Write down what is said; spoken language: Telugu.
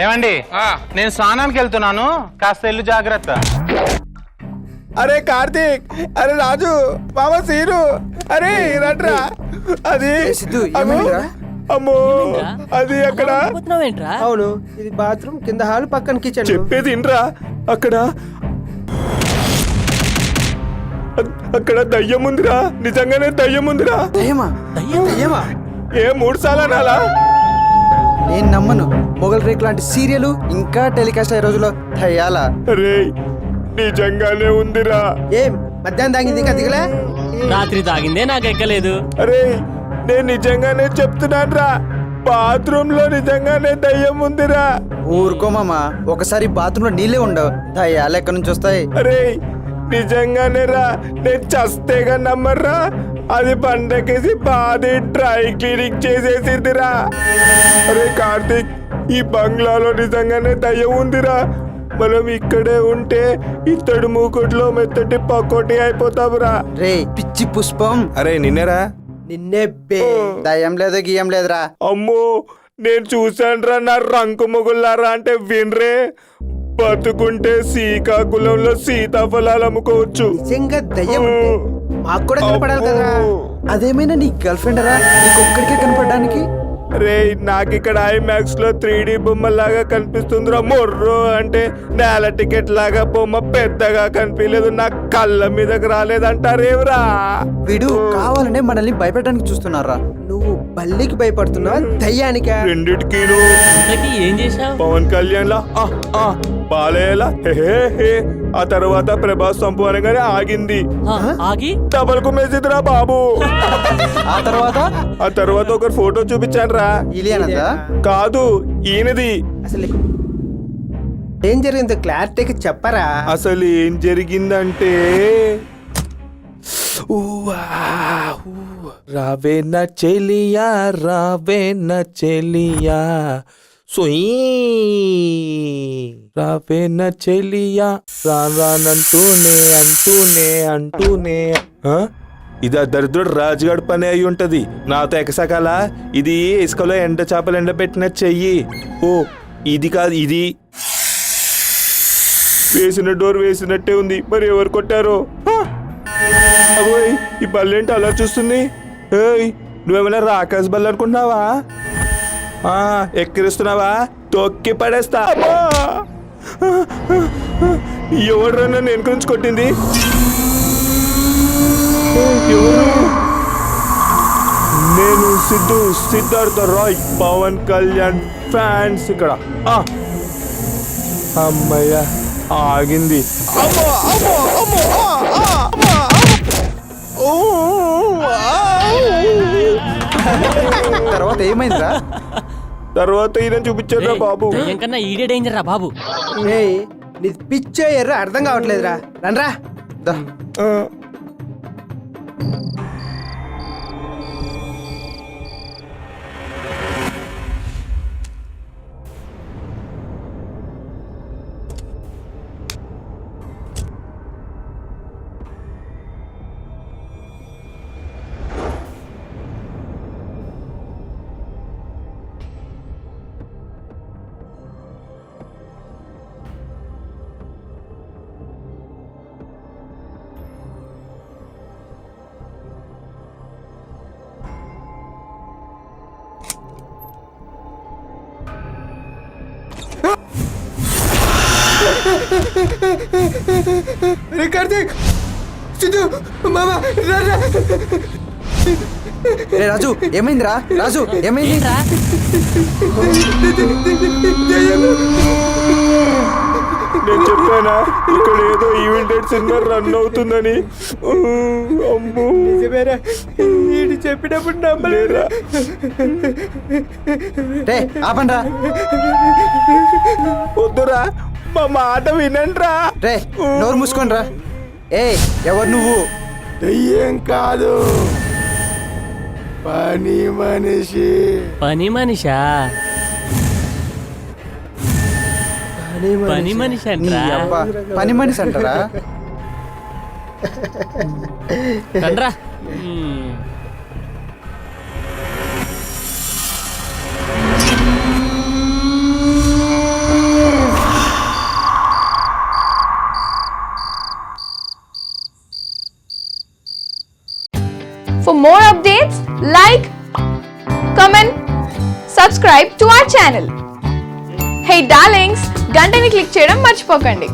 ఏమండి నేను స్నానానికి వెళ్తున్నాను, కాస్త ఇల్లు జాగ్రత్త. అరే కార్తీక్, అరే రాజు, మామ సీను, అరే రట్రా. అది సిద్ధు ఏమైందిరా? అమ్మో అది అక్కడ. అవును, ఇది బాత్రూమ్, కింద హాల్, పక్కన కిచెన్. చెప్పేది ఇంట్రా. అక్కడ అక్కడ దయ్యం ఉందిరా, నిజంగానే దయ్యం ఉందిరా. దయ్యమా? దయ్యమా? ఏ 3 సార్లు అనాలా? నేను నమ్మను. మొగల్ రేక్ లాంటి సీరియల్ ఇంకా టెలికాస్ట్ అయ్యే రోజుల్లో దయ్యాలా? అరే నిజంగానే ఉందిరా. ఏం మధ్యాహ్నం తాగింది ఇంకా దిగలే? రాత్రి తాగిందే నాకు ఎక్కలేదు. అరే నేను నిజంగానే చెప్తున్నాను రా, బాత్రూమ్ లో నిజంగానే దయ్యం ఉందిరా. ఊరుకో మామ, ఒకసారి బాత్రూమ్ లో నీళ్ళే ఉండవు, దయ్యాలు ఎక్కడి నుంచి వస్తాయి? అరే నిజంగానే రా, నేను చస్తేగా నమ్మర్రా. అది పండకేసి బాధి డ్రై క్లీనింగ్ చేసేసిందిరా. అరే కార్తీక్, ఈ బంగ్లాలో నిజంగానే దయ్యం ఉందిరా. మనం ఇక్కడే ఉంటే ఇత్తడి మూకుట్లో మెత్తటి పకోటి అయిపోతావురా. రే పిచ్చి పుష్పం, అరే నిన్నేరా. నిన్నే బే. దయ్యం లేదు గియ్యం లేదురా. అమ్మో నేను చూశానురా నా రంకు మొగుళ్ళారా. అంటే వినరే, బతుకుంటే శ్రీకాకుళంలో సీతాఫలాలు అమ్ముకోవచ్చు. నిజంగా దయ్యం ఉంటే మాకు కూడా కనపడాలి కదా. అదేమైనా నీ గర్ల్ ఫ్రెండ్ రా నీకు ఒక్కడికే కనపడడానికి? రే నాకు ఇక్కడ ఐమాక్స్ లో 3D బొమ్మలాగా కనిపిస్తుందిరా. మొర్రో అంటే నేల టికెట్ లాగా బొమ్మ పెద్దగా కనిపించలేదు, నా కళ్ళ మీదకి రాలేదంటారేవరా. వీడు కావాలనే మనల్ని భయపెట్టడానికి చూస్తున్నారా? నువ్వు బల్లికి భయపడుతున్నావా దయ్యానికా? రెండిటికి ఏం చేశావు? పవన్ కళ్యాణ్ లా బాలేలా హే. ఆ తర్వాత ప్రభాస్ సంపు అనగానే ఆగింది. ఆగి డబల్ కుమ్మేసిద్దిరా బాబు. ఆ తర్వాత ఒకరు ఫోటో చూపించాను రా. ఇలియనదా? కాదు, ఈయనది. అసలు ఏం జరిగిందో క్లారిటీగా చెప్పరా? అసలు ఏం జరిగిందంటే, రావే నా చెలియా, రావే నా చెలియా, సోయి రావే నా చెలియా, రానంటూనే ఇది ఆ దరిద్రుడు రాజుగాడి పని అయి ఉంటది. నాతో ఎకసకాల. ఇది ఇసుకలో ఎండ చేపలు ఎండబెట్టిన చెయ్యి. ఓ ఇది కాదు, ఇది వేసిన డోర్ వేసినట్టే ఉంది. మరి ఎవరు కొట్టారో? అగోయ్ ఈ బల్లేంటి అలా చూస్తుంది? ఏయ్ నువ్వేమైనా రాకాశ బల్ల అనుకుంటున్నావా? ఎక్కిరిస్తున్నావా? తొక్కి పడేస్తా. ఎవరు నన్ను వెనుక నుంచి కొట్టింది? ఎవరు? నేను సిద్ధార్థ రాయ్, పవన్ కళ్యాణ్ ఫ్యాన్స్ ఇక్కడ. అమ్మయ్య ఆగింది. తర్వాత ఏమైందిరా? తర్వాత ఈయన చూపించారా బాబు. కన్నా ఈడే డేంజర్ రా బాబు. నీ పిచ్చే ఎర్ర అర్థం కావట్లేదురా. రండ్రా. కార్తీక్, సిద్ధు, మామ, రాజు ఏమైందిరా? రాజు ఏమైంది? నేను చెప్పానా ఇక్కడ ఏదో ఈవెంటెడ్ సినిమా రన్ అవుతుందని? అమ్మో చెప్పినప్పుడు నమ్మలేరా? ఆపండ్రా. వద్దురా, మా మాట వినండిరా. రే నోరు మూసుకోండి రా. ఎవరు నువ్వు? దయ్యం కాదు, పని మనిషి. పని మనిషా? పని మనిషి అంటారా? పని మనిషి అంటారా? రండ్రా. For more updates, like, comment, subscribe to our channel. Hey darlings, గంటని click చేయడం మర్చిపోకండి.